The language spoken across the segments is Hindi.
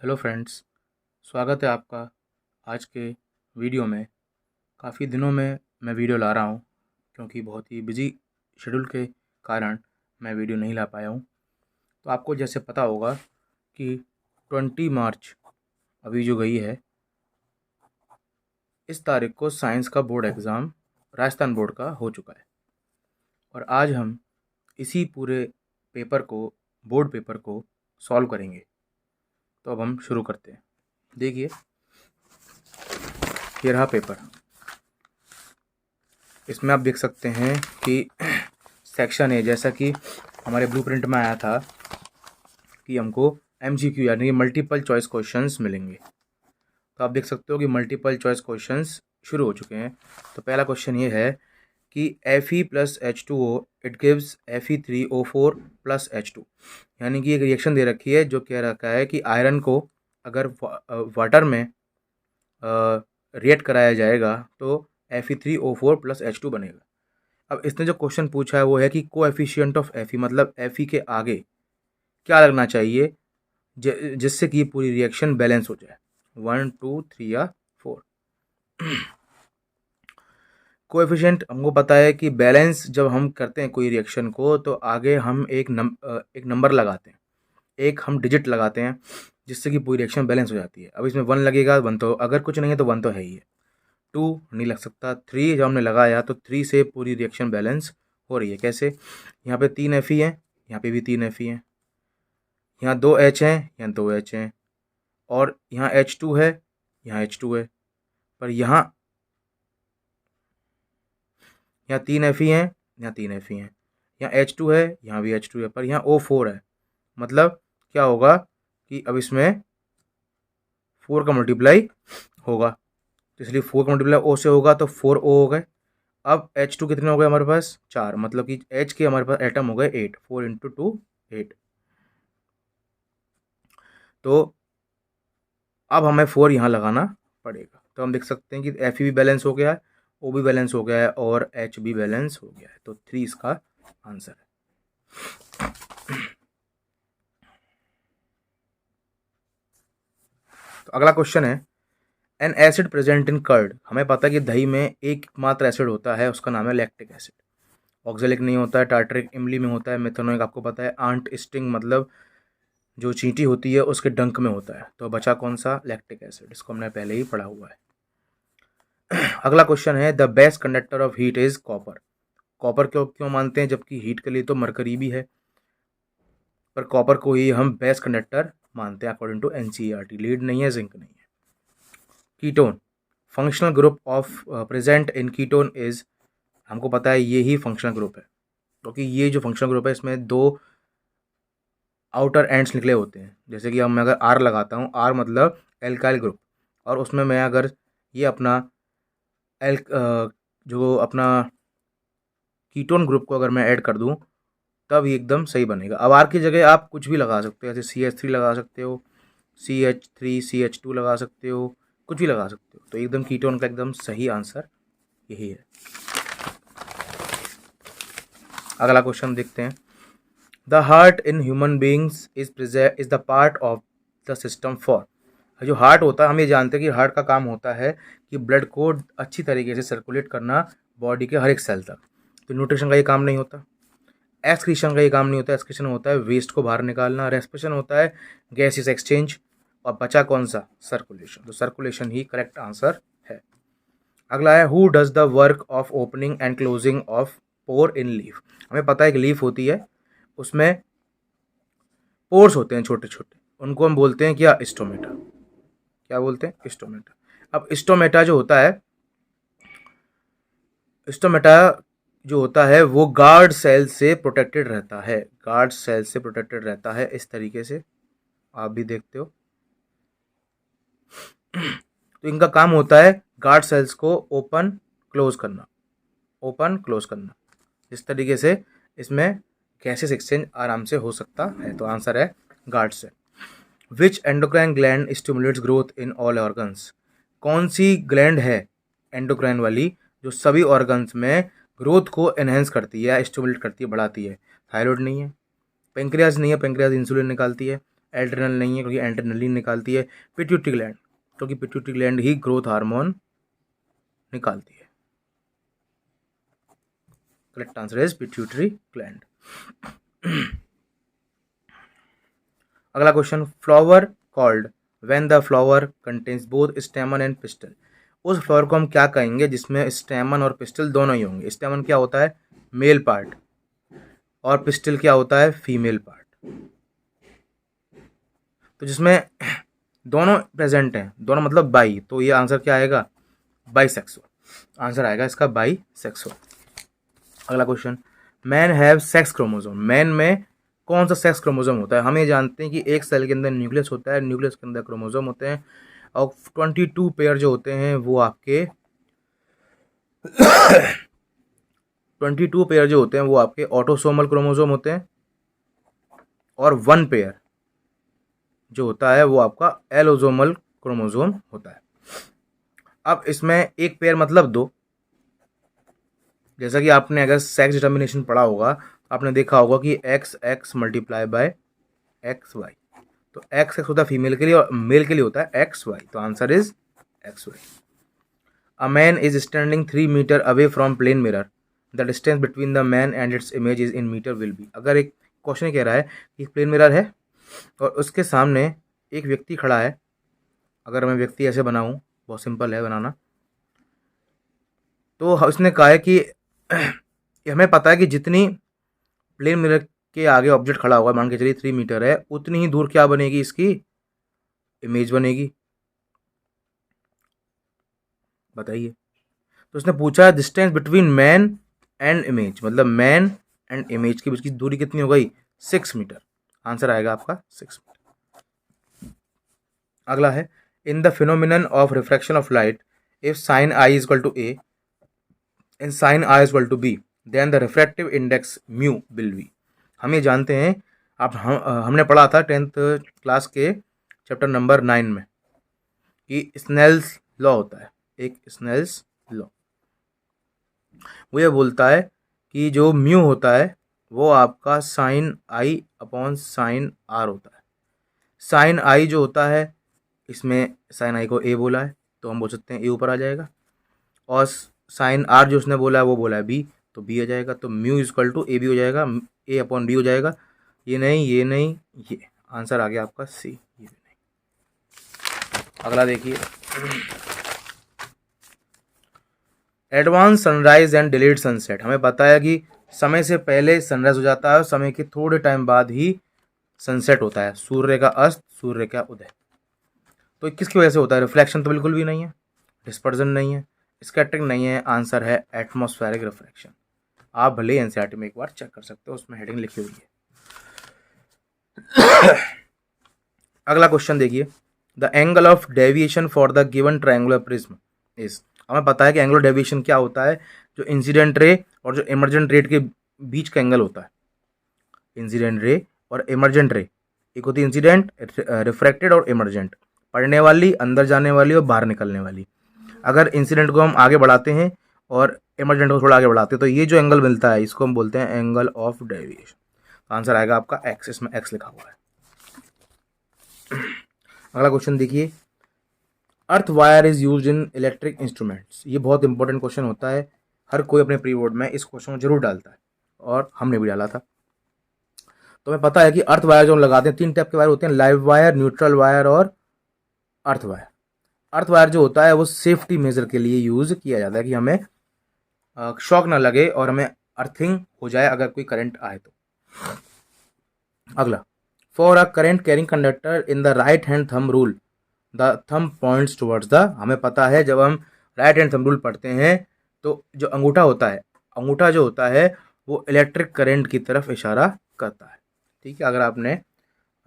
हेलो फ्रेंड्स, स्वागत है आपका आज के वीडियो में। काफ़ी दिनों में मैं वीडियो ला रहा हूँ क्योंकि बहुत ही बिजी शेड्यूल के कारण मैं वीडियो नहीं ला पाया हूँ। तो आपको जैसे पता होगा कि 20 मार्च अभी जो गई है, इस तारीख को साइंस का बोर्ड एग्ज़ाम राजस्थान बोर्ड का हो चुका है और आज हम इसी पूरे पेपर को, बोर्ड पेपर को सॉल्व करेंगे। तो अब हम शुरू करते हैं। देखिए, ये रहा पेपर। इसमें आप देख सकते हैं कि सेक्शन ए, जैसा कि हमारे ब्लूप्रिंट में आया था कि हमको एमसीक्यू यानी कि मल्टीपल चॉइस क्वेश्चंस मिलेंगे। तो आप देख सकते हो कि मल्टीपल चॉइस क्वेश्चंस शुरू हो चुके हैं। तो पहला क्वेश्चन ये है कि Fe plus H2O it gives Fe3O4 plus H2, यानी कि एक रिएक्शन दे रखी है जो कह रखा है कि आयरन को अगर वाटर में रिएक्ट कराया जाएगा तो Fe3O4 प्लस H2 बनेगा। अब इसने जो क्वेश्चन पूछा है वो है कि कोएफिशिएंट ऑफ Fe, मतलब Fe के आगे क्या लगना चाहिए जिससे कि पूरी रिएक्शन बैलेंस हो जाए, 1 2 3 या 4। कोएफिशिएंट हमको पता है कि बैलेंस जब हम करते हैं कोई रिएक्शन को तो आगे हम एक नंबर लगाते हैं, एक हम डिजिट लगाते हैं जिससे कि पूरी रिएक्शन बैलेंस हो जाती है। अब इसमें 1 लगेगा, 1 तो अगर कुछ नहीं है तो 1 तो है ही है। 2 नहीं लग सकता, 3 जब हमने लगाया तो 3 से पूरी रिएक्शन बैलेंस हो रही है। कैसे? यहाँ पे 3 Fe हैं, यहाँ पे भी 3 Fe हैं, यहाँ 2 H हैं, यहाँ 2 H हैं, और यहाँ H2 है, यहाँ H2 है, पर यहाँ 3 Fe हैं, यहाँ 3 Fe हैं, यहाँ H2 है, यहाँ भी H2 है, पर यहाँ O4 है। मतलब क्या होगा कि अब इसमें 4 का मल्टीप्लाई होगा, तो इसलिए 4 का मल्टीप्लाई O से होगा तो 4O हो गए। अब H2 कितने हो गए हमारे पास? 4, मतलब कि H के हमारे पास एटम हो गए 8, 4 इंटू 2 8। तो अब हमें 4 यहाँ लगाना पड़ेगा। तो हम देख सकते हैं कि Fe भी बैलेंस हो गया है, O भी बैलेंस हो गया है और H भी बैलेंस हो गया है। तो 3 इसका आंसर है। तो अगला क्वेश्चन है, an acid present in curd. हमें पता है कि दही में एक मात्र एसिड होता है, उसका नाम है लैक्टिक एसिड। ऑक्जेलिक नहीं होता है, टार्टरिक इमली में होता है, मेथनोइक आपको पता है, आंट स्टिंग मतलब जो चींटी होती है उसके डंक में होता है। तो बचा कौन सा? Lactic acid. इसको हमने पहले ही पढ़ा हुआ है। अगला क्वेश्चन है, the best conductor of heat is copper. Copper क्यों क्यों मानते हैं, जबकि हीट के लिए तो मरकरी भी है, पर कॉपर को ही हम बेस्ट कंडक्टर मानते हैं अकॉर्डिंग टू एनसीईआरटी। लीड नहीं है, जिंक नहीं है। Ketone, functional group of present in ketone is, हमको पता है ये ही फंक्शनल ग्रुप है, क्योंकि ये जो फंक्शनल ग्रुप है इसमें 2 आउटर एंड्स निकले होते हैं। जैसे कि अब मैं अगर आर लगाता हूँ, आर मतलब एल्काइल ग्रुप, और उसमें मैं अगर ये अपना जो अपना कीटोन ग्रुप को अगर मैं ऐड कर दूँ तब ये एकदम सही बनेगा। अब आर की जगह आप कुछ भी लगा सकते हो, जैसे CH3 लगा सकते हो, CH3 CH2 लगा सकते हो, कुछ भी लगा सकते हो। तो एकदम कीटोन का एकदम सही आंसर यही है। अगला क्वेश्चन देखते हैं, the heart in human beings is the part of the system for. जो हार्ट होता है, हम ये जानते हैं कि हार्ट का काम होता है कि ब्लड को अच्छी तरीके से सर्कुलेट करना बॉडी के हर एक सेल तक। तो न्यूट्रिशन का ये काम नहीं होता, एक्सक्रीशन का ये काम नहीं होता। एक्सक्रीशन होता है वेस्ट को बाहर निकालना, रेस्पिरेशन होता है गैसेस एक्सचेंज, और बचा कौन सा? सर्कुलेशन। तो सर्कुलेशन ही करेक्ट आंसर है। अगला है, who does the work of opening and closing of pore in leaf. हमें पता है कि लीफ होती है, उसमें पोर्स होते हैं छोटे छोटे, उनको हम बोलते हैं क्या? स्टोमेटा। क्या बोलते हैं? स्टोमेटा। अब स्टोमेटा जो होता है, स्टोमेटा जो होता है वो गार्ड सेल से प्रोटेक्टेड रहता है, गार्ड सेल से प्रोटेक्टेड रहता है इस तरीके से, आप भी देखते हो। तो इनका काम होता है गार्ड सेल्स को ओपन क्लोज करना, ओपन क्लोज करना। इस तरीके से इसमें गैसेस एक्सचेंज आराम से हो सकता है। तो आंसर है guard cell. Which endocrine gland stimulates growth in all organs. कौन सी ग्लैंड है एंडोक्राइन वाली जो सभी ऑर्गन्स में ग्रोथ को एनहेंस करती है, स्टिमुलेट करती है, बढ़ाती है? थायराइड नहीं है, पेंक्रियाज नहीं है, पेंक्रियाज इंसुलिन निकालती है, एड्रेनल नहीं है क्योंकि एड्रेनलिन निकालती है। पिट्यूटरी ग्लैंड, क्योंकि पिट्यूटरी ग्लैंड ही ग्रोथ हार्मोन निकालती है। Correct answer is pituitary gland. अगला question, flower called when the flower contains both stamen and pistil. उस फ्लावर को हम क्या कहेंगे जिसमें स्टेमन और पिस्टल दोनों ही होंगे। स्टेमन क्या होता है, मेल पार्ट, और पिस्टल क्या होता है, फीमेल पार्ट। तो जिसमें दोनों प्रेजेंट हैं, दोनों मतलब बाई, तो ये आंसर क्या आएगा, बाइसेक्सुअल। आंसर आएगा इसका बाइसेक्सुअल। अगला question, man have sex chromosome. Man में कौन सा सेक्स क्रोमोसोम होता है। हम ये जानते हैं कि एक सेल के अंदर न्यूक्लियस होता है, न्यूक्लियस के अंदर क्रोमोसोम होते हैं, और 22 पेयर जो होते हैं वो आपके 22 पेयर जो होते हैं वो आपके ऑटोसोमल क्रोमोसोम होते हैं, और 1 पेयर जो होता है वो आपका एलोसोमल क्रोमोसोम होता है। अब इसमें एक पेयर मतलब 2। जैसा कि आपने अगर सेक्स डिटर्मिनेशन पढ़ा होगा, आपने देखा होगा कि X X multiply by X Y, तो एक्स एक्स होता है फीमेल के लिए और मेल के लिए होता है एक्स वाई, तो answer is X Y. A man is standing 3 metre away from plane mirror, the distance between the man and its image is in metre will be. अगर एक क्वेश्चन कह रहा है कि प्लेन मिरर है और उसके सामने एक व्यक्ति खड़ा है, अगर मैं व्यक्ति ऐसे बनाऊं, बहुत सिंपल है बनाना, तो उसने कहा है कि हमें पता है कि जितनी प्लेन मिरर के आगे ऑब्जेक्ट खड़ा होगा, मान के चलिए 3 मीटर है, उतनी ही दूर क्या बनेगी, इसकी इमेज बनेगी। बताइए। तो उसने पूछा distance between man and image, मतलब मैन एंड इमेज के बीच की दूरी कितनी हो गई, 6 मीटर। आंसर आएगा आपका 6 मीटर। अगला है, in the phenomenon of refraction of light, if sine i is equal to a and sine i is equal to b, then the refractive index mu will be. हम ये जानते हैं, हमने पढ़ा था 10th क्लास के चैप्टर नंबर 9 में कि स्नेल्स लॉ होता है, एक स्नेल्स लॉ। वो ये बोलता है कि जो म्यू होता है वो आपका sine i upon sine r होता है। साइन आई जो होता है, इसमें साइन आई को ए बोला है तो हम बोल सकते हैं ए ऊपर आ जाएगा, और साइन आर जो उसने बोला है वो बोला है बी, तो बी आ जाएगा। तो mu is equal to A B हो जाएगा, ए अपॉन बी हो जाएगा। ये नहीं, ये नहीं, ये आंसर आ गया आपका सी, ये भी नहीं। अगला देखिए, advance sunrise and delayed sunset. हमें पता है कि समय से पहले सनराइज हो जाता है और समय के थोड़े टाइम बाद ही सनसेट होता है, सूर्य का अस्त, सूर्य का उदय। तो किसकी वजह से होता है, रिफ्लेक्शन तो बिल्कुल भी नहीं है, डिस्पर्जन नहीं है, स्कैटरिंग नहीं है, आंसर है एटमॉस्फेरिक रिफ्रैक्शन। आप भले एनसीईआरटी में एक बार चेक कर सकते हो, उसमें हेडिंग लिखी हुई है। अगला क्वेश्चन देखिए, the angle of deviation for the given triangular prism is. हमें पता है कि एंगुलर डेविएशन क्या होता है, जो इंसिडेंट रे और जो इमर्जेंट रे के बीच का एंगल होता है। इंसिडेंट रे और इमर्जेंट रे, एक होती है इंसिडेंट, रिफ्रैक्टेड और इमर्जेंट, पढ़ने वाली, अंदर जाने वाली और बाहर निकलने वाली। अगर इंसिडेंट को हम आगे बढ़ाते हैं और इमर्जेंट को थोड़ा आगे बढ़ाते हैं तो ये जो एंगल मिलता है इसको हम बोलते हैं एंगल ऑफ डेविएशन। आंसर आएगा आपका एक्स, इसमें एक्स लिखा हुआ है। अगला क्वेश्चन देखिए, earth wire is used in electric instruments. ये बहुत इंपॉर्टेंट क्वेश्चन होता है, हर कोई अपने प्री बोर्ड में इस क्वेश्चन को जरूर डालता है और हमने भी डाला था। तो हमें पता है कि अर्थ वायर जो हम लगाते हैं, 3 टाइप के वायर होते हैं, लाइव वायर, न्यूट्रल वायर और अर्थ वायर। अर्थ वायर जो होता है वो सेफ्टी मेजर के लिए यूज किया जाता है कि हमें शॉक ना लगे और हमें अर्थिंग हो जाए अगर कोई करंट आए तो। अगला, for a current carrying conductor in the right hand thumb rule the thumb points towards the. हमें पता है जब हम राइट हैंड थंब रूल पढ़ते हैं तो जो अंगूठा होता है, अंगूठा जो होता है वो इलेक्ट्रिक करंट की तरफ इशारा करता है। ठीक है, अगर आपने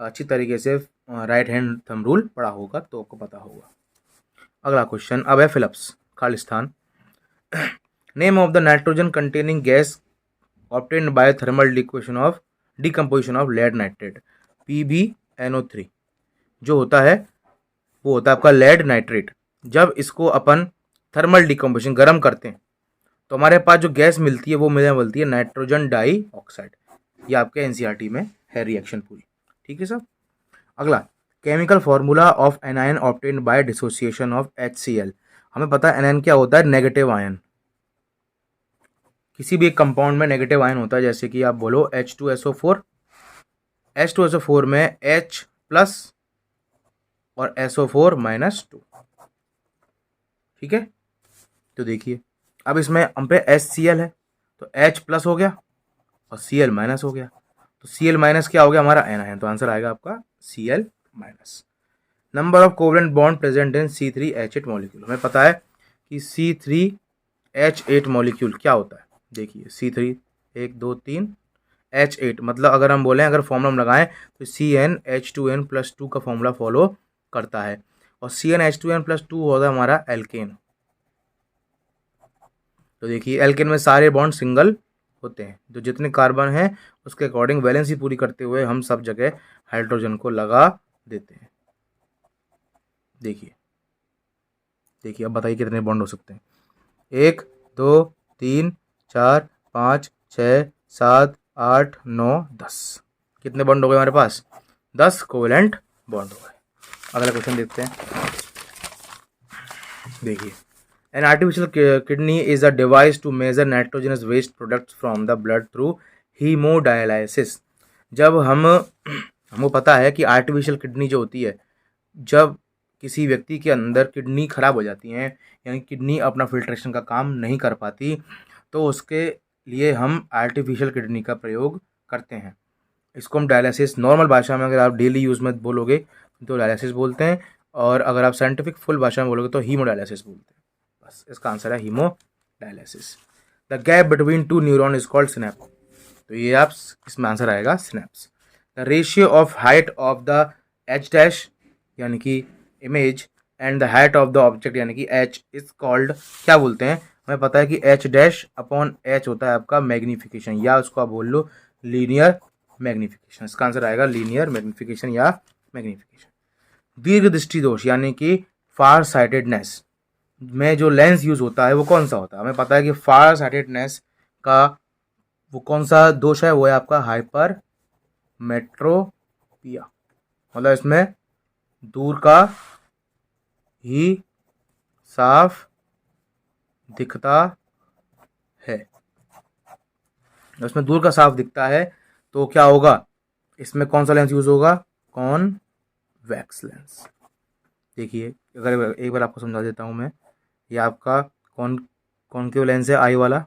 अच्छी तरीके से राइट हैंड थंब रूल पढ़ा होगा तो आपको पता होगा। अगला क्वेश्चन, अब है फिलिप्स खालिस्तान। Name of the nitrogen containing gas obtained by thermal decomposition of lead nitrate, PbNO3। जो होता है वो होता है आपका लेड नाइट्रेट। जब इसको अपन थर्मल डिकम्पोजिशन गर्म करते हैं तो हमारे पास जो गैस मिलती है वो मिलती है नाइट्रोजन डाई ऑक्साइड। ये आपके एनसीईआरटी में है रिएक्शन पूरी। ठीक है सब। अगला, chemical formula of anion obtained by dissociation of HCl। हमें पता है एनायन क्या होता है, नेगेटिव आयन। किसी भी एक कंपाउंड में नेगेटिव आयन होता है, जैसे कि आप बोलो H2SO4, H2SO4 में H प्लस और SO4-2, ठीक है। तो देखिए अब इसमें हम पे HCl है, तो H प्लस हो गया और Cl माइनस हो गया, तो Cl माइनस क्या हो गया हमारा, एनायन। तो आंसर आएगा आपका Cl minus. Number of covalent bond present in C3H8 molecule. हमें पता है कि C3H8 मॉलिक्यूल क्या होता है। देखिए C3 1 2 3 H8, मतलब अगर हम बोलें, अगर फॉर्मूला हम लगाएं तो CnH2n+2 का फॉर्मूला फॉलो करता है, और CnH2n+2 होता है हमारा एल्केन। तो देखिए एल्केन में सारे बॉन्ड सिंगल होते हैं, जो जितने कार्बन हैं उसके अकॉर्डिंग वैलेंसी पूरी करते हुए हम सब जगह हाइड्रोजन को लगा देते हैं। देखिए देखिए अब बताइए कितने बॉन्ड हो सकते हैं। 1 2 3 4 5 6 7 8 9 10। कितने बॉन्ड हो गए हमारे पास, 10 कोवेलेंट बॉन्ड हो गए। अगला क्वेश्चन देखते हैं। देखिए, an artificial kidney is a device to measure nitrogenous waste products from the blood through haemodialysis. जब हमको पता है कि आर्टिफिशियल किडनी जो होती है, जब किसी व्यक्ति के अंदर किडनी खराब हो जाती है, यानी किडनी अपना फिल्ट्रेशन का काम नहीं कर पाती, तो उसके लिए हम आर्टिफिशियल किडनी का प्रयोग करते हैं। इसको हम डायलिसिस, नॉर्मल भाषा में अगर आप डेली यूज़ में बोलोगे तो डायलिसिस बोलते हैं, और अगर आप साइंटिफिक फुल भाषा में बोलोगे तो हीमोडायलिसिस बोलते हैं। बस इसका आंसर है haemodialysis. The gap between two neuron is called snap. तो ये आप, इसमें आंसर आएगा snaps. The ratio of height of the H dash यानी कि image and the height of the object यानी कि एच इज कॉल्ड, क्या बोलते हैं। हमें पता है कि एच डैश अपॉन एच होता है आपका मैग्निफिकेशन, या उसको आप बोल लो लीनियर मैग्निफिकेशन। इसका आंसर आएगा लीनियर मैग्निफिकेशन या मैग्निफिकेशन। दीर्घ दृष्टि दोष यानी कि फार साइटेडनेस में जो लेंस यूज होता है वो कौन सा होता है। हमें पता है कि फार साइटेडनेस का वो कौन सा दोष है, वो है आपका हाइपर मेट्रोपिया। मतलब इसमें दूर का ही साफ दिखता है, इसमें दूर का साफ दिखता है, तो क्या होगा, इसमें कौन सा लेंस यूज होगा, कॉन्वेक्स लेंस। देखिए अगर एक बार आपको समझा देता हूँ मैं, ये आपका कॉनकेव लेंस है आई वाला,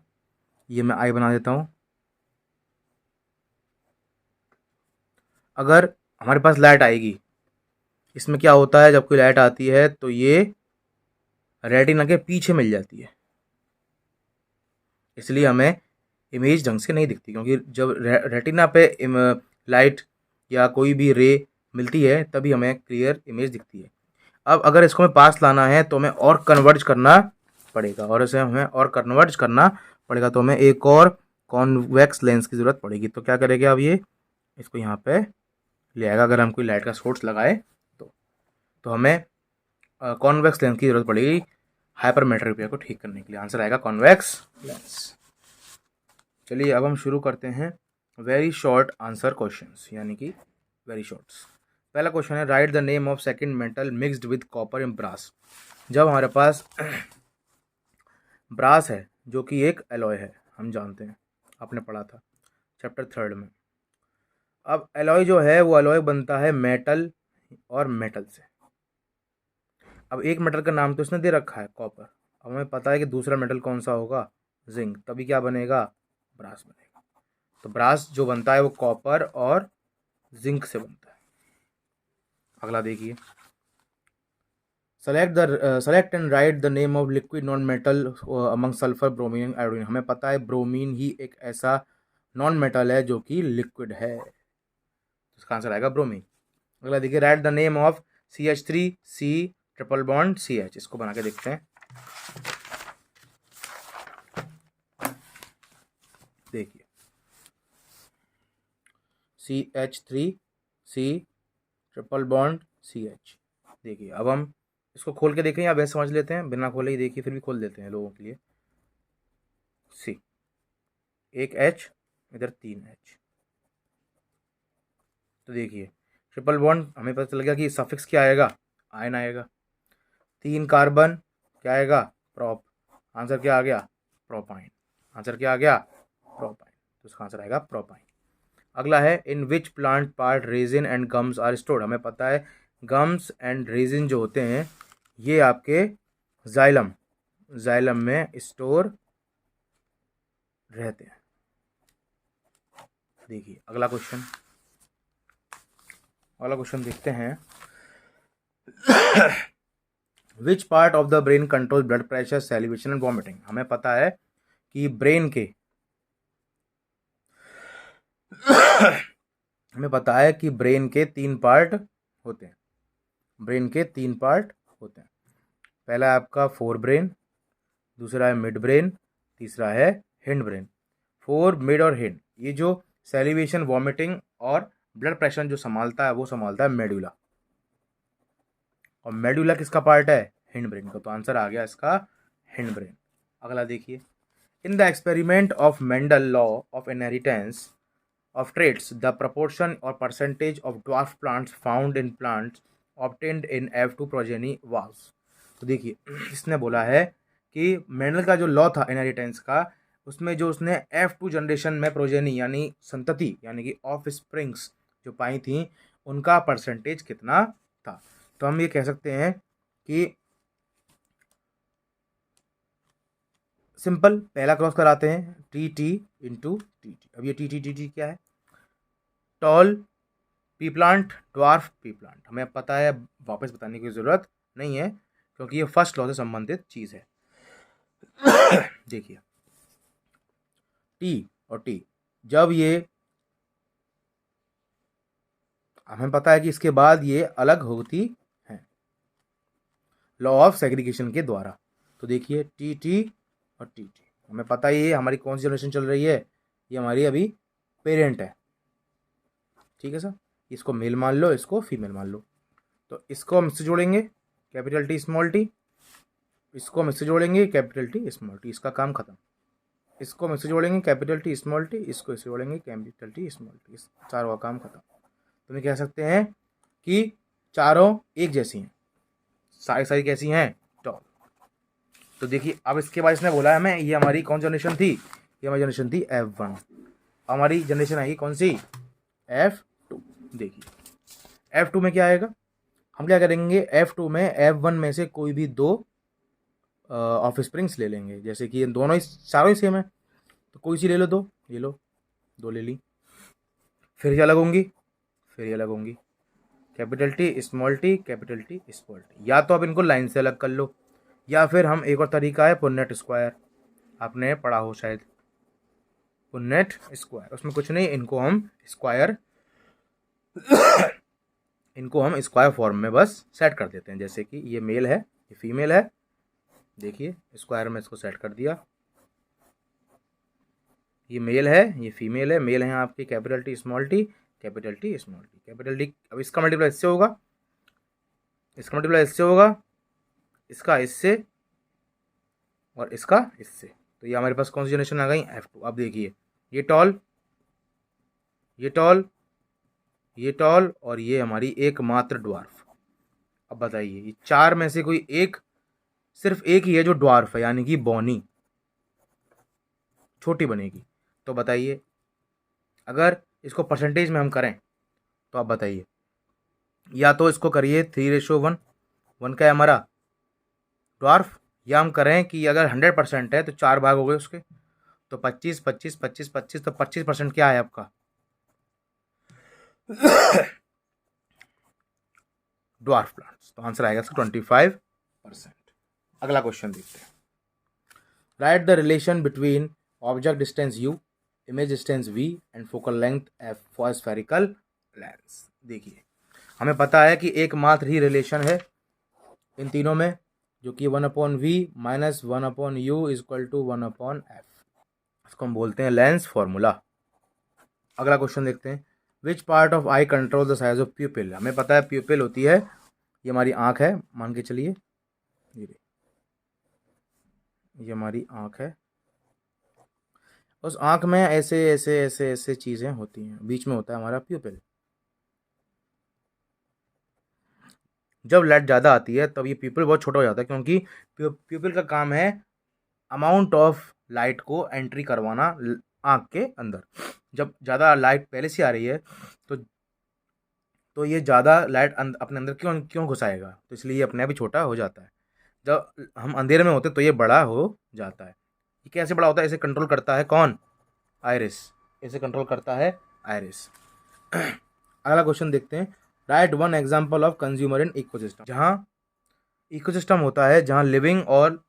ये मैं आई बना देता हूँ। अगर हमारे पास लाइट आएगी, इसमें क्या होता है, जब कोई लाइट आती है तो ये रेटिना के पीछे मिल जाती है, इसलिए हमें इमेज ढंग से नहीं दिखती, क्योंकि जब रेटिना पे लाइट या कोई भी रे मिलती है तभी हमें क्लियर इमेज दिखती है। अब अगर इसको हमें पास लाना है तो हमें और कन्वर्ज करना पड़ेगा, और इसे हमें और कन्वर्ज करना पड़ेगा, तो हमें एक और कॉन्वेक्स लेंस की ज़रूरत पड़ेगी। तो क्या करेंगे अब, ये इसको यहाँ पे ले आएगा, अगर हम कोई लाइट का सोर्स लगाए तो हमें कॉन्वेक्स लेंस की ज़रूरत पड़ेगी हाइपरमेट्रोपिया को ठीक करने के लिए। आंसर आएगा कॉन्वेक्स लेंस। चलिए अब हम शुरू करते हैं वेरी शॉर्ट आंसर क्वेश्चंस, यानी कि वेरी शॉर्ट्स। पहला क्वेश्चन है, write the name of second metal mixed with copper in brass. जब हमारे पास ब्रास है जो कि एक एलॉय है, हम जानते हैं, आपने पढ़ा था चैप्टर 3 में। अब एलॉय जो है वो एलॉय बनता है मेटल और मेटल से। अब एक मेटल का नाम तो इसने दे रखा है कॉपर, अब हमें पता है कि दूसरा मेटल कौन सा होगा, जिंक, तभी क्या बनेगा, ब्रास बनेगा। तो ब्रास जो बनता है वो कॉपर और जिंक से बनता है। अगला देखिए, select and right the name of liquid non metal among sulphur, bromine and iodine. हमें पता है ब्रोमीन ही एक ऐसा नॉन मेटल है जो कि लिक्विड है, इसका आंसर आएगा ब्रोमीन। अगला देखिए, right the name of CH3C triple bond CH। इसको बना के देखते हैं। देखिए CH3C ट्रिपल बॉन्ड CH। देखिए अब हम इसको खोल के देखें या वैसे समझ लेते हैं, बिना खोले ही देखिए, फिर भी खोल देते हैं लोगों के लिए। C, एक H, इधर 3 H। तो देखिए ट्रिपल बॉन्ड हमें पता चल गया कि सफिक्स क्या आएगा, आयन आएगा। 3 कार्बन क्या आएगा, प्रोप। आंसर क्या आ गया, प्रोपाइन। आंसर क्या आ गया, प्रोपाइन। तो इसका आंसर आएगा प्रोपाइन। अगला है in which plant part resin and gums are stored. हमें पता है गम्स एंड रेजिन जो होते हैं ये आपके जाइलम में स्टोर रहते हैं। देखिए अगला क्वेश्चन देखते हैं। Which part of the brain control blood pressure, salivation and vomiting. हमें पता है कि ब्रेन के हमें पता है कि ब्रेन के 3 पार्ट होते हैं। ब्रेन के 3 पार्ट होते हैं। पहला है आपका फोर ब्रेन, दूसरा है मिड ब्रेन, तीसरा है हिंड ब्रेन। फोर, मिड और हिंड, ये जो सैलिवेशन, वॉमिटिंग और ब्लड प्रेशर जो संभालता है वो संभालता है मेडुला। और मेडुला किसका पार्ट है, हिंड ब्रेन का। तो आंसर आ गया इसका हिंड ब्रेन। अगला देखिए, in the experiment of Mendel law of inheritance of traits, the proportion or percentage of dwarf plants found in plants obtained in F2 progeny was। तो देखिए इसने बोला है कि मेंडल का जो लॉ था इनहेरिटेंस का, उसमें जो उसने F2 जनरेशन में प्रोजेनी यानी संतति यानी कि ऑफ स्प्रिंग्स जो पाई थी उनका परसेंटेज कितना था। तो हम ये कह सकते हैं कि सिंपल, पहला क्रॉस कराते हैं T T into T T. अब ये टी टी टी टी क्या है, toll P plant, dwarf P plant. हमें पता है, वापस बताने की ज़रूरत नहीं है क्योंकि ये फर्स्ट लॉ से संबंधित चीज़ है। देखिए टी और टी, जब ये हमें पता है कि इसके बाद ये अलग होती हैं लॉ ऑफ सेग्रीगेशन के द्वारा। तो देखिए टी टी और टी टी, हमें पता है ये हमारी कौन सी जनरेशन चल रही है, ये हमारी अभी पेरेंट है। ठीक है सर, इसको मेल मान लो, इसको फीमेल मान लो। तो इसको हम इससे जोड़ेंगे कैपिटल टी स्मॉल टी, इसको हम इससे जोड़ेंगे कैपिटल टी स्मॉल टी, इसका काम खत्म। इसको हम इससे जोड़ेंगे कैपिटल टी स्मॉल टी, इसको इससे जोड़ेंगे कैपिटल टी स्मॉल टी, इस चारों का काम खत्म। तो हम कह सकते हैं कि चारों एक जैसी हैं, सारी सारी कैसी हैं, टॉल। तो देखिए अब इसके बाद इसने बोला हमें ये हमारी कौन जनरेशन थी, ये हमारी जनरेशन थी F1। हमारी जनरेशन आएगी कौन सी, F2। देखिए F2 में क्या आएगा, हम क्या करेंगे F2 में F1 में से कोई भी 2 ऑफ स्प्रिंग्स ले लेंगे। जैसे कि ये दोनों ही चारों ही सेम है तो कोई सी ले लो, 2 ये लो, 2 ले ली। फिर ये अलग होंगी, फिर ये अलग होंगी, capital T small T, capital T small T. या तो आप इनको लाइन से अलग कर लो, या फिर हम एक और तरीका है पुन्नेट स्क्वायर, आपने पढ़ा हो शायद पुन्नेट स्क्वायर। उसमें कुछ नहीं, इनको हम स्क्वायर फॉर्म में बस सेट कर देते हैं। जैसे कि ये मेल है, ये फीमेल है, देखिए स्क्वायर में इसको सेट कर दिया। ये मेल है, ये फीमेल है। मेल है आपकी capital T small T, capital T small T, capital T. अब इसका मल्टीप्लाई इससे होगा, इसका मल्टीप्लाई इससे होगा, इसका इससे और इसका इससे। तो ये हमारे पास कौन सी जनरेशन आ गई, F2। अब देखिए ये टॉल, ये टॉल, ये टॉल और ये हमारी एकमात्र ड्वार्फ। अब बताइए ये 4 में से कोई एक, सिर्फ एक ही है जो ड्वार्फ है, यानी कि बोनी छोटी बनेगी। तो बताइए अगर इसको परसेंटेज में हम करें तो आप बताइए, या तो इसको करिए 3:1, 1 का है हमारा ड्वार्फ, या हम करें कि अगर 100% है तो 4 भाग हो गए उसके, तो 25 25 25 25, तो 25% क्या है आपका ड्वार्फ प्लांट्स। तो आंसर आएगा इसका 25%। अगला क्वेश्चन देखते हैं। Right the relation between object distance u, image distance v and focal length f for spherical lens. देखिए हमें पता है कि एकमात्र ही रिलेशन है इन तीनों में, जो कि 1/v minus 1/u is equal to 1/f। इसको हम बोलते हैं लेंस फॉर्मूला। अगला क्वेश्चन देखते हैं। Which part of I control the size of प्यूपिल। हमें पता है प्यूपिल होती है, ये हमारी आँख है, मान के चलिए ये हमारी आँख है। उस आँख में ऐसे ऐसे ऐसे ऐसे चीज़ें होती हैं, बीच में होता है हमारा प्यूपिल। जब लाइट ज़्यादा आती है तब ये प्यूपिल बहुत छोटा हो जाता है, क्योंकि प्यूपिल का काम है अमाउंट ऑफ लाइट को एंट्री करवाना आँख के अंदर। जब ज़्यादा लाइट पहले से आ रही है तो ये ज़्यादा लाइट अपने अंदर क्यों क्यों घुसाएगा, तो इसलिए ये अपने आप ही छोटा हो जाता है। जब हम अंधेरे में होते तो ये बड़ा हो जाता है। ये कैसे बड़ा होता है? इसे कंट्रोल करता है कौन? आयरिस। इसे कंट्रोल करता है आयरिस। अगला क्वेश्चन देखते हैं। Right one example of consumer in ecosystem. जहाँ इकोसिस्टम होता है जहाँ लिविंग और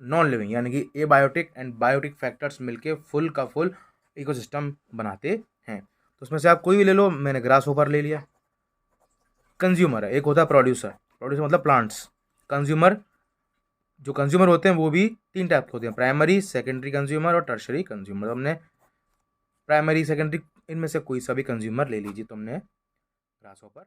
नॉन लिविंग यानी कि एबायोटिक एंड बायोटिक फैक्टर्स मिलके फुल का फुल इकोसिस्टम बनाते हैं। तो उसमें से आप कोई भी ले लो, मैंने ग्रास होपर ले लिया। कंज्यूमर है, एक होता है प्रोड्यूसर। प्रोड्यूसर मतलब प्लांट्स। कंज्यूमर, जो कंज्यूमर होते हैं वो भी 3 टाइप के होते हैं, प्राइमरी, सेकेंडरी कंज्यूमर और टर्शरी कंज्यूमर। हमने प्राइमरी सेकेंडरी इनमें से कोई सा भी कंज्यूमर ले लीजिए तुमने ग्रास होपर।